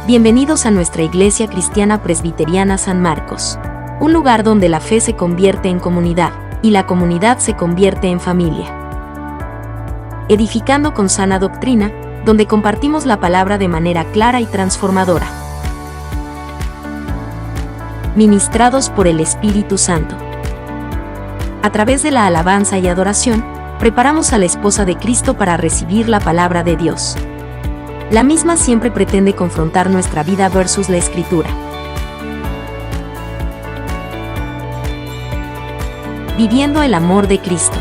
Bienvenidos a nuestra Iglesia Cristiana Presbiteriana San Marcos, un lugar donde la fe se convierte en comunidad y la comunidad se convierte en familia. Edificando con sana doctrina, donde compartimos la palabra de manera clara y transformadora. Ministrados por el Espíritu Santo. A través de la alabanza y adoración, preparamos a la esposa de Cristo para recibir la palabra de Dios. La misma siempre pretende confrontar nuestra vida versus la Escritura. Viviendo el amor de Cristo.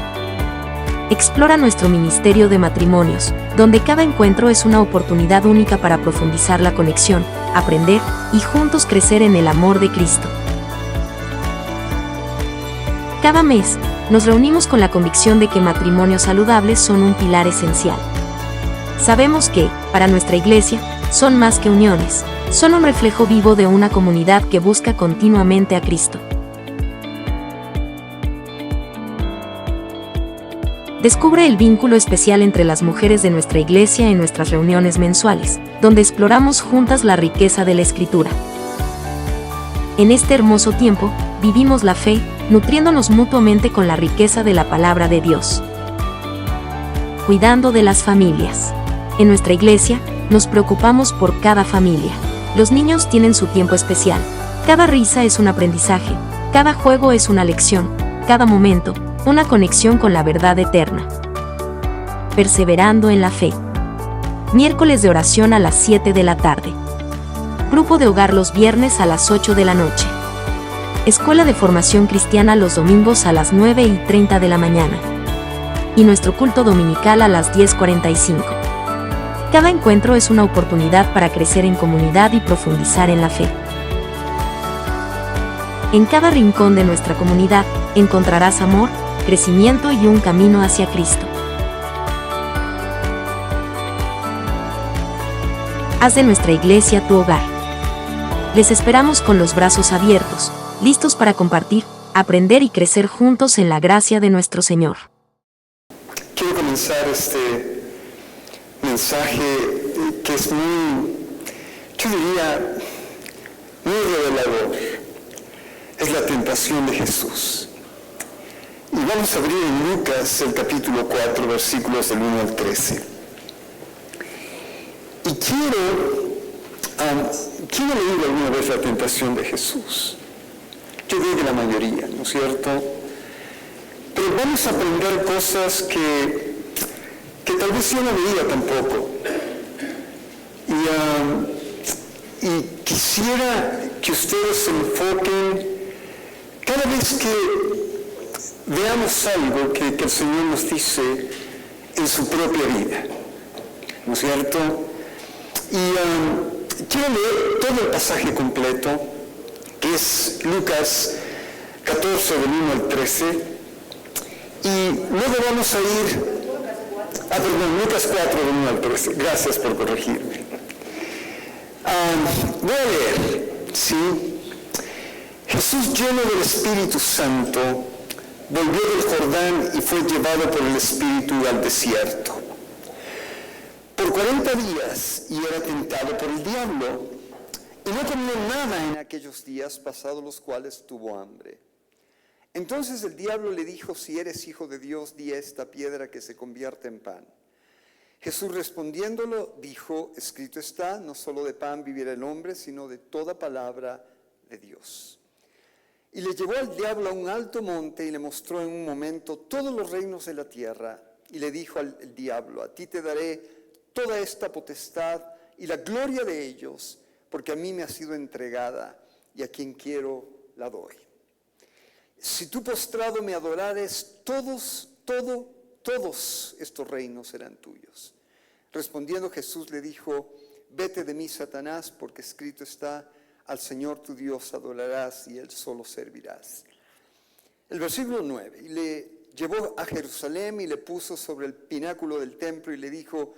Explora nuestro ministerio de matrimonios, donde cada encuentro es una oportunidad única para profundizar la conexión, aprender y juntos crecer en el amor de Cristo. Cada mes, nos reunimos con la convicción de que matrimonios saludables son un pilar esencial. Sabemos que, para nuestra iglesia, son más que uniones, son un reflejo vivo de una comunidad que busca continuamente a Cristo. Descubre el vínculo especial entre las mujeres de nuestra iglesia en nuestras reuniones mensuales, donde exploramos juntas la riqueza de la Escritura. En este hermoso tiempo, vivimos la fe, nutriéndonos mutuamente con la riqueza de la palabra de Dios. Cuidando de las familias. En nuestra iglesia, nos preocupamos por cada familia. Los niños tienen su tiempo especial. Cada risa es un aprendizaje, cada juego es una lección, cada momento, una conexión con la verdad eterna. Perseverando en la fe. Miércoles de oración a las 7 de la tarde. Grupo de hogar los viernes a las 8 de la noche. Escuela de formación cristiana los domingos a las 9:30 de la mañana. Y nuestro culto dominical a las 10:45. Cada encuentro es una oportunidad para crecer en comunidad y profundizar en la fe. En cada rincón de nuestra comunidad, encontrarás amor, crecimiento y un camino hacia Cristo. Haz de nuestra iglesia tu hogar. Les esperamos con los brazos abiertos, listos para compartir, aprender y crecer juntos en la gracia de nuestro Señor. Quiero comenzar este mensaje que es yo diría, muy revelador. Es la tentación de Jesús. Y vamos a abrir en Lucas el capítulo 4, versículos del 1 al 13. Y ¿quién ha leído alguna vez la tentación de Jesús? Yo creo que la mayoría, ¿no es cierto? Pero vamos a aprender cosas que tal vez yo no veía tampoco. Y quisiera que ustedes se enfoquen cada vez que veamos algo que el Señor nos dice en su propia vida, ¿no es cierto? Y quiero leer todo el pasaje completo, que es Lucas 14, del 1 al 13, y luego vamos a ir Lucas 4, del 1 al 13. Gracias por corregirme. Voy a leer, ¿sí? Jesús, lleno del Espíritu Santo, volvió del Jordán y fue llevado por el Espíritu al desierto. Por 40 días y era tentado por el diablo, y no comió nada en aquellos días, pasados los cuales tuvo hambre. Entonces el diablo le dijo: si eres hijo de Dios, di a esta piedra que se convierta en pan. Jesús respondiéndolo dijo: escrito está, no solo de pan vivirá el hombre, sino de toda palabra de Dios. Y le llevó al diablo a un alto monte y le mostró en un momento todos los reinos de la tierra. Y le dijo al diablo: a ti te daré toda esta potestad y la gloria de ellos, porque a mí me ha sido entregada y a quien quiero la doy. Si tú postrado me adorares, todos estos reinos serán tuyos. Respondiendo Jesús le dijo: vete de mí, Satanás, porque escrito está, al Señor tu Dios adorarás y Él solo servirás. El versículo 9, y le llevó a Jerusalén y le puso sobre el pináculo del templo y le dijo: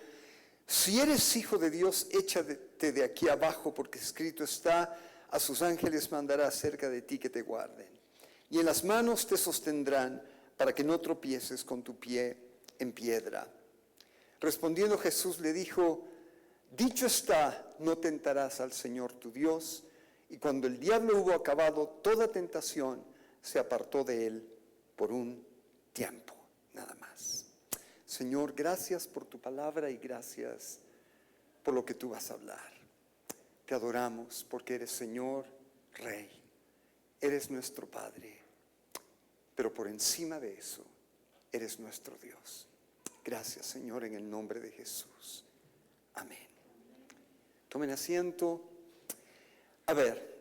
si eres hijo de Dios, échate de aquí abajo, porque escrito está, a sus ángeles mandará acerca de ti que te guarden. Y en las manos te sostendrán para que no tropieces con tu pie en piedra. Respondiendo Jesús le dijo: dicho está, no tentarás al Señor tu Dios. Y cuando el diablo hubo acabado toda tentación, se apartó de él por un tiempo, nada más. Señor, gracias por tu palabra y gracias por lo que tú vas a hablar. Te adoramos porque eres Señor, Rey, eres nuestro Padre, pero por encima de eso, eres nuestro Dios. Gracias, Señor, en el nombre de Jesús. Amén. Tomen asiento. A ver,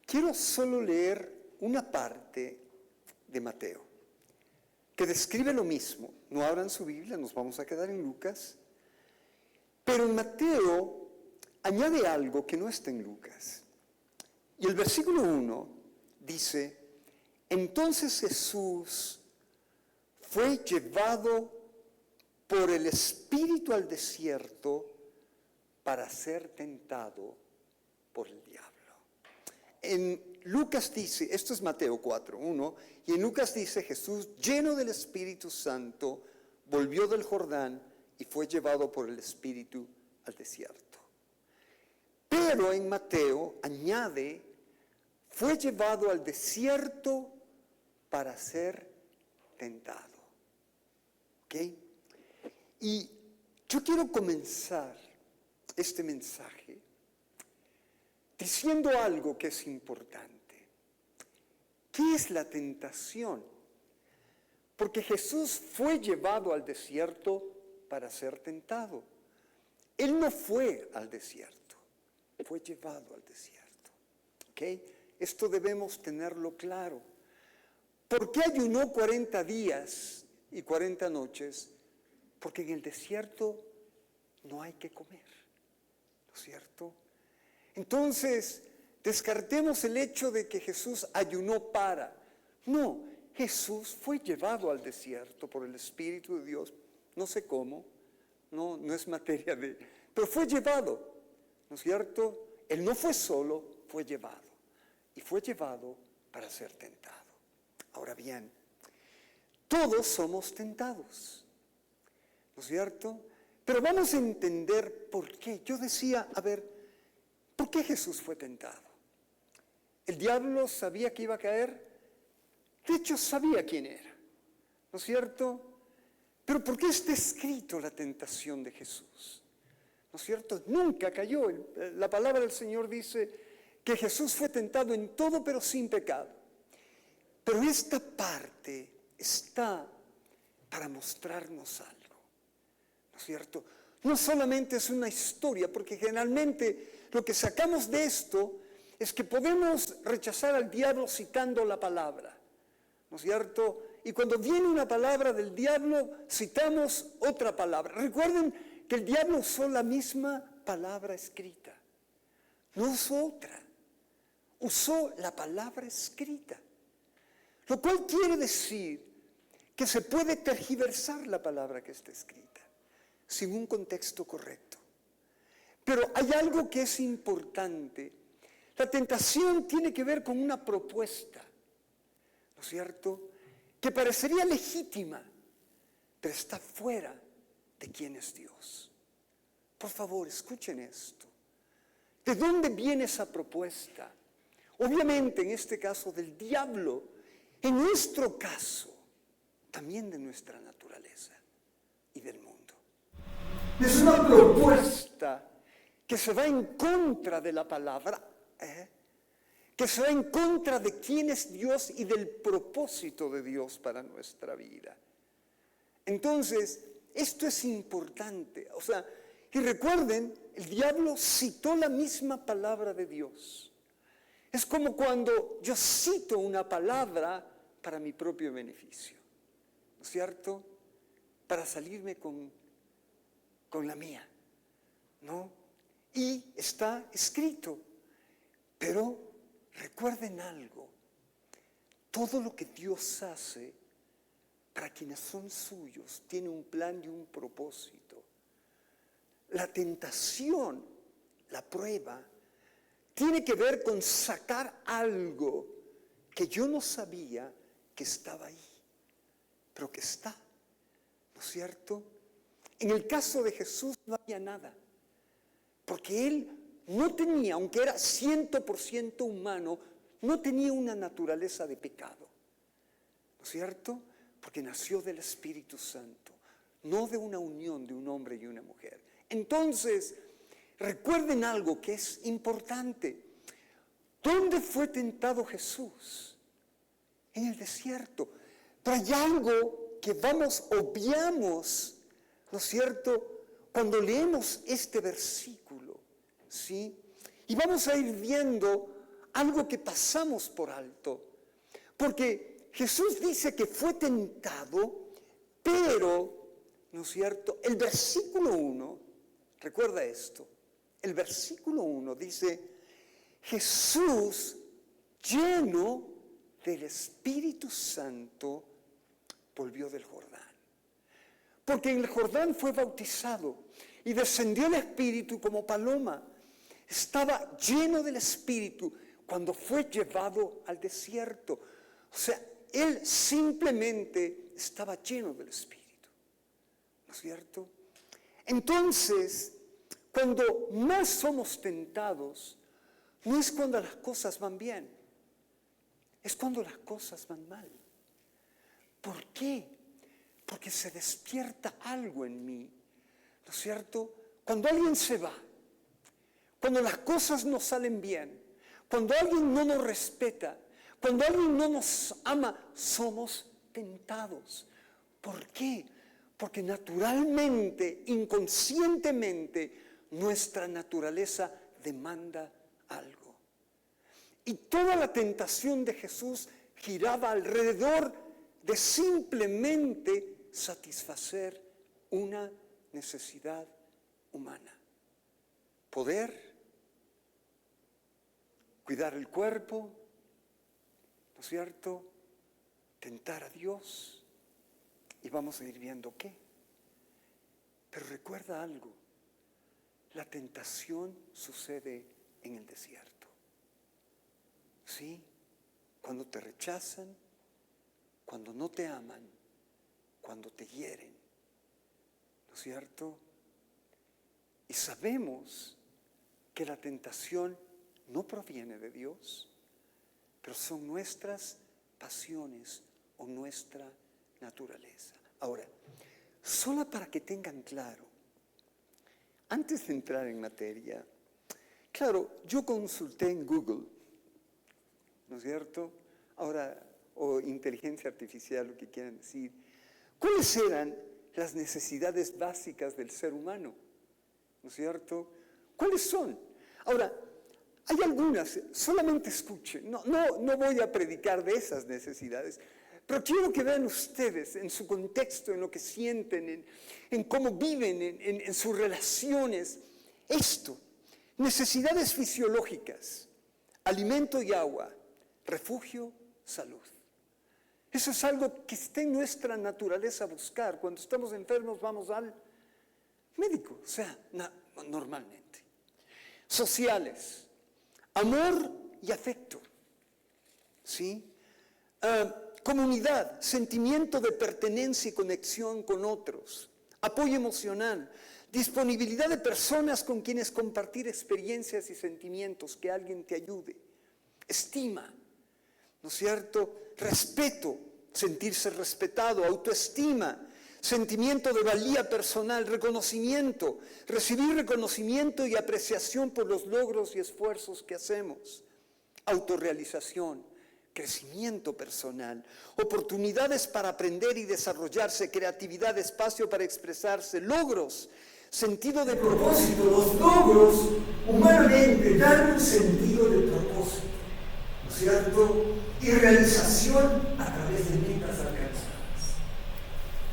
quiero solo leer una parte de Mateo, que describe lo mismo. No abran su Biblia, nos vamos a quedar en Lucas. Pero en Mateo añade algo que no está en Lucas. Y el versículo 1 dice, entonces Jesús fue llevado por el Espíritu al desierto para ser tentado por el diablo. En Lucas dice, esto es Mateo 4:1, y en Lucas dice, Jesús, lleno del Espíritu Santo, volvió del Jordán y fue llevado por el Espíritu al desierto. Pero en Mateo añade, fue llevado al desierto para ser tentado. ¿Ok? Y yo quiero comenzar este mensaje diciendo algo que es importante. ¿Qué es la tentación? Porque Jesús fue llevado al desierto para ser tentado. Él no fue al desierto, fue llevado al desierto. ¿Ok? Esto debemos tenerlo claro. ¿Por qué ayunó 40 días y 40 noches? Porque en el desierto no hay que comer, ¿no es cierto? Entonces, descartemos el hecho de que Jesús ayunó para. No, Jesús fue llevado al desierto por el Espíritu de Dios, no sé cómo, no es materia de, pero fue llevado, ¿no es cierto? Él no fue solo, fue llevado. Y fue llevado para ser tentado. Ahora bien, todos somos tentados, ¿no es cierto? Pero vamos a entender por qué. Yo decía, a ver, ¿por qué Jesús fue tentado? ¿El diablo sabía que iba a caer? De hecho, sabía quién era, ¿no es cierto? Pero ¿por qué está escrito la tentación de Jesús? ¿No es cierto? Nunca cayó. La palabra del Señor dice que Jesús fue tentado en todo, pero sin pecado. Pero esta parte está para mostrarnos algo, ¿no es cierto? No solamente es una historia, porque generalmente lo que sacamos de esto es que podemos rechazar al diablo citando la palabra, ¿no es cierto? Y cuando viene una palabra del diablo, citamos otra palabra. Recuerden que el diablo usó la misma palabra escrita, no usó otra, usó la palabra escrita. Lo cual quiere decir que se puede tergiversar la palabra que está escrita, sin un contexto correcto. Pero hay algo que es importante. La tentación tiene que ver con una propuesta, ¿no es cierto?, que parecería legítima, pero está fuera de quién es Dios. Por favor, escuchen esto. ¿De dónde viene esa propuesta? Obviamente, en este caso, del diablo. En nuestro caso, también de nuestra naturaleza y del mundo. Es una propuesta que se va en contra de la palabra, que se va en contra de quién es Dios y del propósito de Dios para nuestra vida. Entonces, esto es importante. O sea, y recuerden, el diablo citó la misma palabra de Dios. Es como cuando yo cito una palabra para mi propio beneficio, ¿no es cierto? Para salirme con la mía, ¿no? Y está escrito. Pero recuerden algo, todo lo que Dios hace para quienes son suyos tiene un plan y un propósito. La tentación, la prueba, tiene que ver con sacar algo que yo no sabía que estaba ahí, pero que está, ¿no es cierto? En el caso de Jesús no había nada, porque Él no tenía, aunque era 100% humano, no tenía una naturaleza de pecado, ¿no es cierto? Porque nació del Espíritu Santo, no de una unión de un hombre y una mujer. Entonces, recuerden algo que es importante. ¿Dónde fue tentado Jesús? En el desierto. Pero hay algo que obviamos, ¿no es cierto?, cuando leemos este versículo, ¿sí? Y vamos a ir viendo algo que pasamos por alto. Porque Jesús dice que fue tentado, pero, ¿no es cierto?, el versículo 1, recuerda esto, el versículo 1 dice, Jesús, lleno del Espíritu Santo, volvió del Jordán. Porque en el Jordán fue bautizado y descendió el Espíritu como paloma. Estaba lleno del Espíritu cuando fue llevado al desierto. O sea, él simplemente estaba lleno del Espíritu. ¿No es cierto? Entonces, cuando más somos tentados, no es cuando las cosas van bien, es cuando las cosas van mal. ¿Por qué? Porque se despierta algo en mí, ¿no es cierto? Cuando alguien se va, cuando las cosas no salen bien, cuando alguien no nos respeta, cuando alguien no nos ama, somos tentados. ¿Por qué? Porque naturalmente, inconscientemente, nuestra naturaleza demanda algo. Y toda la tentación de Jesús giraba alrededor de simplemente satisfacer una necesidad humana. Poder, cuidar el cuerpo, ¿no es cierto?, tentar a Dios, y vamos a ir viendo qué. Pero recuerda algo, la tentación sucede en el desierto. ¿Sí? Cuando te rechazan, cuando no te aman, cuando te hieren, ¿no es cierto? Y sabemos que la tentación no proviene de Dios, pero son nuestras pasiones o nuestra naturaleza. Ahora, solo para que tengan claro, antes de entrar en materia, claro, yo consulté en Google, ¿no es cierto? Ahora, o inteligencia artificial, lo que quieran decir, ¿cuáles eran las necesidades básicas del ser humano? ¿No es cierto? ¿Cuáles son? Ahora, hay algunas, solamente escuchen, no voy a predicar de esas necesidades, pero quiero que vean ustedes en su contexto, en lo que sienten, en cómo viven, en sus relaciones. Esto, necesidades fisiológicas, alimento y agua, refugio, salud. Eso es algo que está en nuestra naturaleza buscar. Cuando estamos enfermos vamos al médico, o sea, normalmente. Sociales, amor y afecto, ¿sí? Comunidad, sentimiento de pertenencia y conexión con otros, apoyo emocional, disponibilidad de personas con quienes compartir experiencias y sentimientos, que alguien te ayude, estima, ¿no es cierto? Respeto, sentirse respetado, autoestima, sentimiento de valía personal, reconocimiento, recibir reconocimiento y apreciación por los logros y esfuerzos que hacemos, autorrealización, crecimiento personal, oportunidades para aprender y desarrollarse, creatividad, espacio para expresarse, logros, sentido de propósito. Los logros humanamente dan un sentido de propósito, ¿no es cierto? Y realización a través de metas alcanzadas.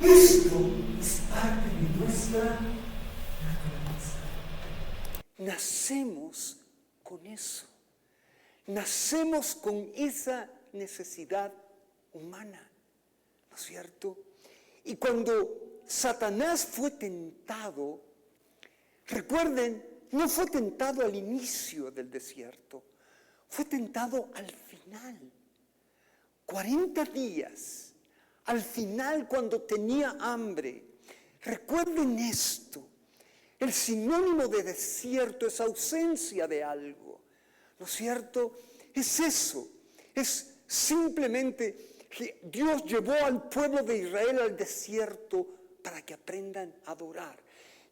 Esto es parte de nuestra naturaleza. Nacemos con eso. Nacemos con esa necesidad humana, ¿no es cierto? Y cuando Satanás fue tentado, recuerden, no fue tentado al inicio del desierto, fue tentado al final. 40 días, al final cuando tenía hambre. Recuerden esto. El sinónimo de desierto es ausencia de algo. ¿No es cierto? Es eso. Es simplemente que Dios llevó al pueblo de Israel al desierto para que aprendan a adorar.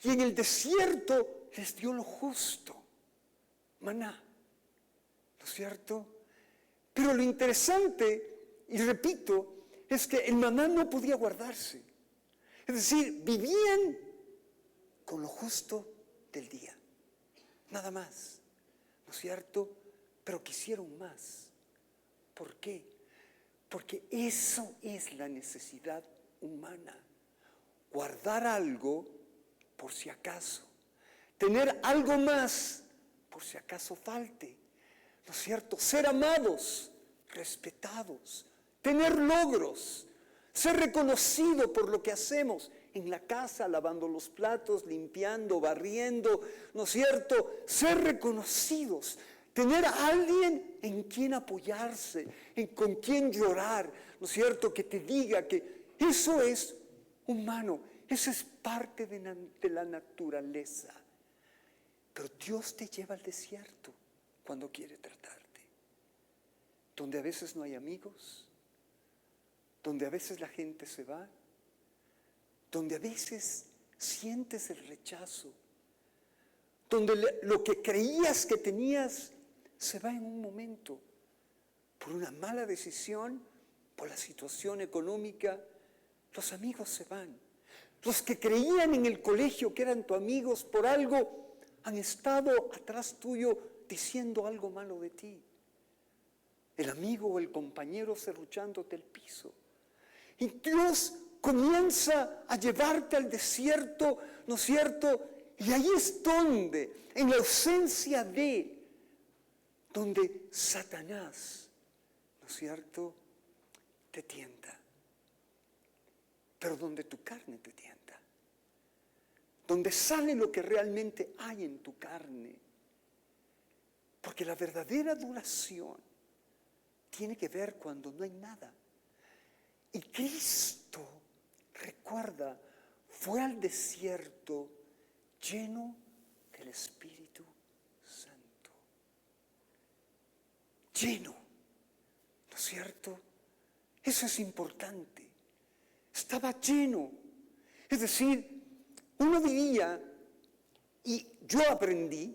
Y en el desierto les dio lo justo, maná. ¿No es cierto? Pero lo interesante, y repito, es que el maná no podía guardarse. Es decir, vivían con lo justo del día, nada más, ¿no es cierto? Pero quisieron más. ¿Por qué? Porque eso es la necesidad humana, guardar algo por si acaso, tener algo más por si acaso falte, ¿no es cierto? Ser amados, respetados, tener logros, ser reconocido por lo que hacemos en la casa, lavando los platos, limpiando, barriendo, ¿no es cierto? Ser reconocidos, tener a alguien en quien apoyarse, con quien llorar, ¿no es cierto? Que te diga que eso es humano, eso es parte de la naturaleza. Pero Dios te lleva al desierto cuando quiere tratarte, donde a veces no hay amigos, donde a veces la gente se va, donde a veces sientes el rechazo, donde lo que creías que tenías se va en un momento, por una mala decisión, por la situación económica, los amigos se van. Los que creían en el colegio que eran tus amigos por algo, han estado atrás tuyo diciendo algo malo de ti. El amigo o el compañero serruchándote el piso. Y Dios comienza a llevarte al desierto, ¿no es cierto? Y ahí es donde, en la ausencia de, donde Satanás, ¿no es cierto?, te tienta. Pero donde tu carne te tienta. Donde sale lo que realmente hay en tu carne. Porque la verdadera adoración tiene que ver cuando no hay nada. Y Cristo, recuerda, fue al desierto lleno del Espíritu Santo. Lleno, ¿no es cierto? Eso es importante. Estaba lleno. Es decir, uno diría, y yo aprendí,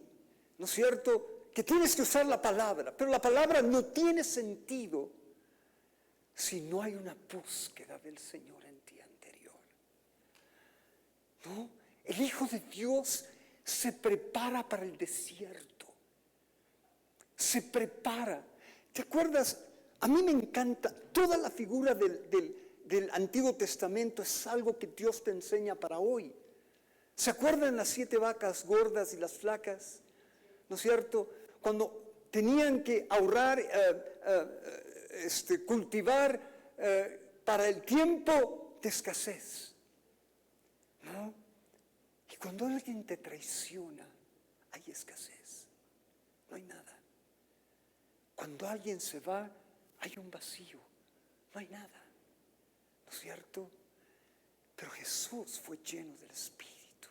¿no es cierto?, que tienes que usar la palabra, pero la palabra no tiene sentido si no hay una búsqueda del Señor en ti anterior. ¿No? El Hijo de Dios se prepara para el desierto. Se prepara. ¿Te acuerdas? A mí me encanta toda la figura del Antiguo Testamento, es algo que Dios te enseña para hoy. ¿Se acuerdan las 7 vacas gordas y las flacas? ¿No es cierto? Cuando tenían que ahorrar, cultivar para el tiempo de escasez, ¿no? Y cuando alguien te traiciona, hay escasez, no hay nada. Cuando alguien se va, hay un vacío, no hay nada, ¿no es cierto? Pero Jesús fue lleno del Espíritu.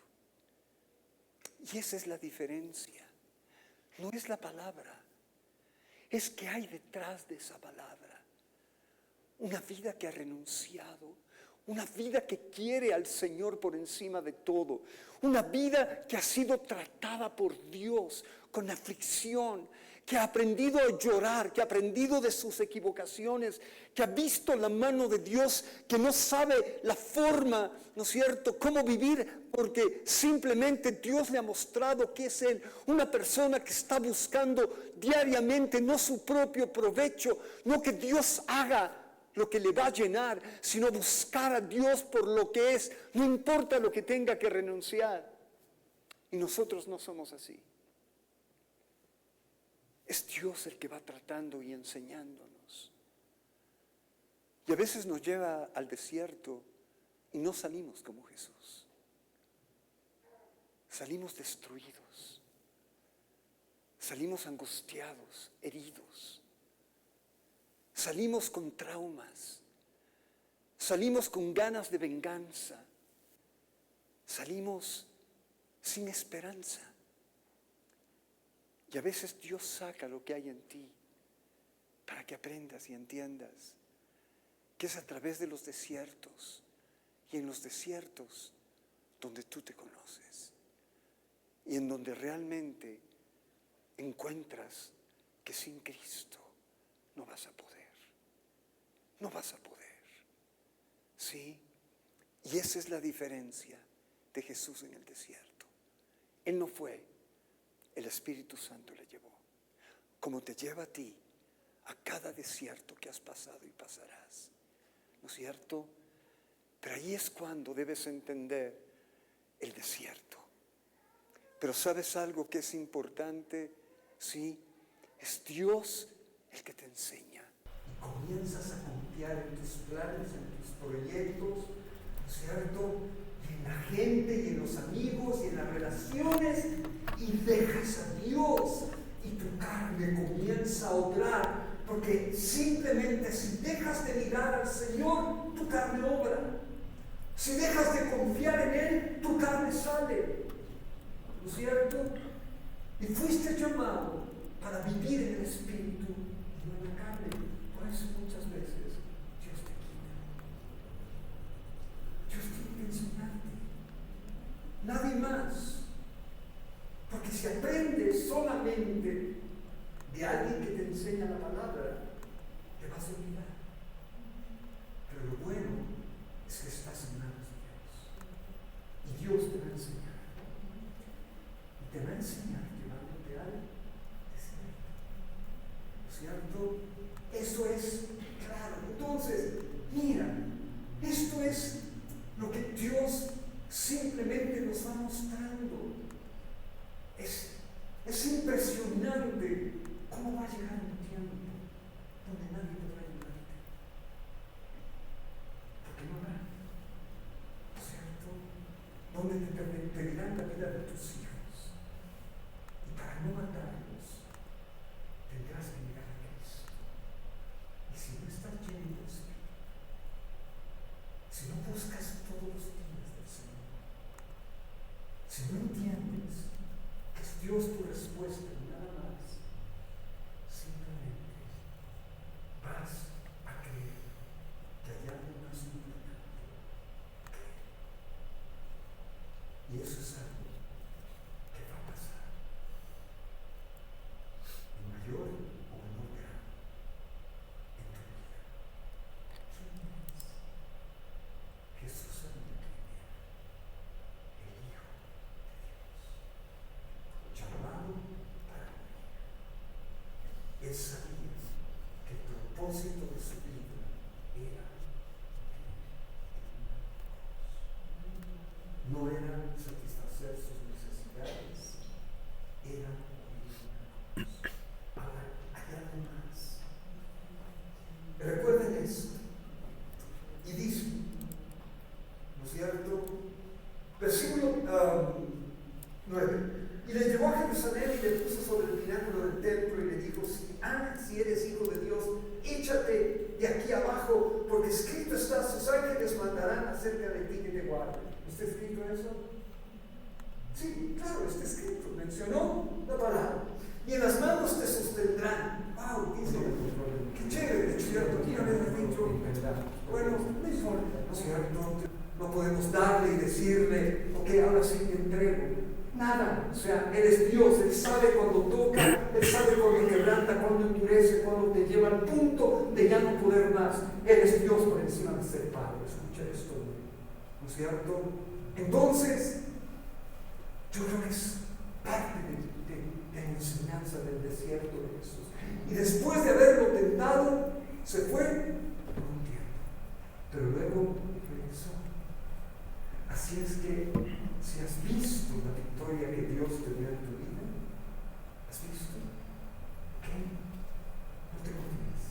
Y esa es la diferencia. No es la palabra, es que hay detrás de esa palabra una vida que ha renunciado, una vida que quiere al Señor por encima de todo, una vida que ha sido tratada por Dios con aflicción, que ha aprendido a llorar, que ha aprendido de sus equivocaciones, que ha visto la mano de Dios, que no sabe la forma, ¿no es cierto?, cómo vivir, porque simplemente Dios le ha mostrado que es Él, una persona que está buscando diariamente no su propio provecho, no que Dios haga lo que le va a llenar, sino buscar a Dios por lo que es, no importa lo que tenga que renunciar. Y nosotros no somos así. Es Dios el que va tratando y enseñándonos. Y a veces nos lleva al desierto y no salimos como Jesús. Salimos destruidos. Salimos angustiados, heridos. Salimos con traumas. Salimos con ganas de venganza. salimos sin esperanza. Y a veces Dios saca lo que hay en ti para que aprendas y entiendas que es a través de los desiertos y en los desiertos donde tú te conoces y en donde realmente encuentras que sin Cristo no vas a poder, no vas a poder. ¿Sí? Y esa es la diferencia de Jesús en el desierto. Él no fue, el Espíritu Santo le llevó, como te lleva a ti a cada desierto que has pasado y pasarás. ¿No es cierto? Pero ahí es cuando debes entender el desierto. Pero ¿sabes algo que es importante? Sí, es Dios el que te enseña. Y comienzas a confiar en tus planes, en tus proyectos, ¿no es cierto? Y en la gente, y en los amigos, y en las relaciones, y dejas a Dios, y tu carne comienza a obrar, porque simplemente si dejas de mirar al Señor, tu carne obra. Si dejas de confiar en Él, tu carne sale. ¿No es cierto? Y fuiste llamado para vivir en el Espíritu y no en la carne. Por eso muchas veces Dios te quita. Dios tiene que enseñarte. Nadie más. Porque si aprendes solamente de alguien que te enseña la palabra, te vas a olvidar. Pero lo bueno es que estás en manos de Dios. Y Dios te va a enseñar. Y te va a enseñar llevándote al desierto. ¿No es cierto? Eso es claro. Entonces, mira, esto es lo que Dios simplemente nos va mostrando. Es impresionante cómo va a llegar un tiempo donde nadie podrá ayudarte. Porque no habrá, ¿no es cierto? Donde te pedirán la vida de tus hijos. Y para no matarlos, tendrás que llegar a Cristo. Y si no estás lleno de Espíritu, si no buscas todos los días del Señor, si no entiendes que es Dios tu respuesta y nada más, simplemente vas a creer que hay algo más importante que Él. Y eso es algo que va a pasar en mayor o menor grado en tu vida. ¿Quién es? Jesús sabía quién era, el Hijo de Dios, llamado para morir. Él sabía que el propósito de su vida era no era satisfacer sus necesidades, era morir en la cruz. Ahora, hay algo más. Recuerden esto. Y dice, ¿no es cierto? Versículo 9. Y le llevó a Jerusalén y le puso sobre el pináculo del templo y le dijo: si eres hijo de Dios, échate de aquí abajo, porque escrito está: sus ángeles mandarán acerca de ti que te guarden. ¿Está escrito eso? Sí, claro, está escrito. Mencionó la palabra. Y en las manos te sostendrán. ¡Wow! Dice, qué chévere, ¿cierto? Aquí haber dicho, bueno, no importa, ¿no es cierto? No podemos darle y decirle: ok, ahora sí te entrego. Nada, o sea, Él es Dios, Él sabe cuando toca, Él sabe cuando quebranta, cuando endurece, cuando te lleva al punto de ya no poder más. Él es Dios por encima de ser Padre. Escucha esto, ¿no es cierto? Entonces, yo creo que es parte de la enseñanza del desierto de Jesús. Y después de haberlo tentado, se fue por un tiempo, pero luego regresó. Así es que, si has visto la victoria que Dios te dio en tu vida, ¿has visto? ¿Qué? No te confíes.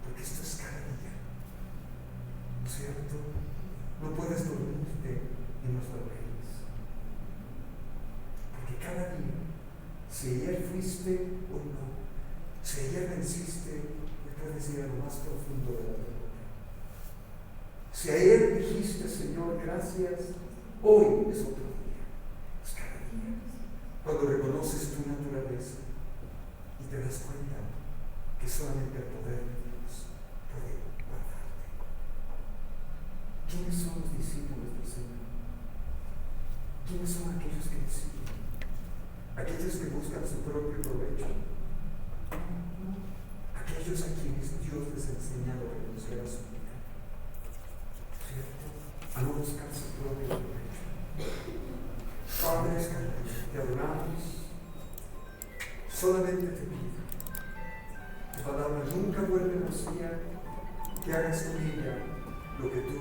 Porque esto es cada día. ¿No es cierto? No puedes dormirte en los laureles. Porque cada día, si ayer fuiste o no, si ayer venciste, le puedes ir a lo más profundo de la derrota. Si ayer dijiste, Señor, gracias, hoy es otro día, es cada día. Cuando reconoces tu naturaleza y te das cuenta que solamente el poder de Dios puede guardarte. ¿Quiénes son los discípulos del Señor? ¿Quiénes son aquellos que le siguen? ¿Aquellos que buscan su propio provecho? Aquellos a quienes Dios les ha enseñado a renunciar a su vida, ¿cierto? A no buscar su propio provecho. Padre, te adoramos, solamente te pido, tu palabra nunca vuelve vacía, que hagas con ella lo que tú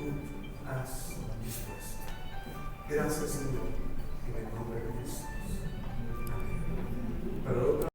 has dispuesto. Gracias, Señor, en el nombre de Jesús. Amén. Para otra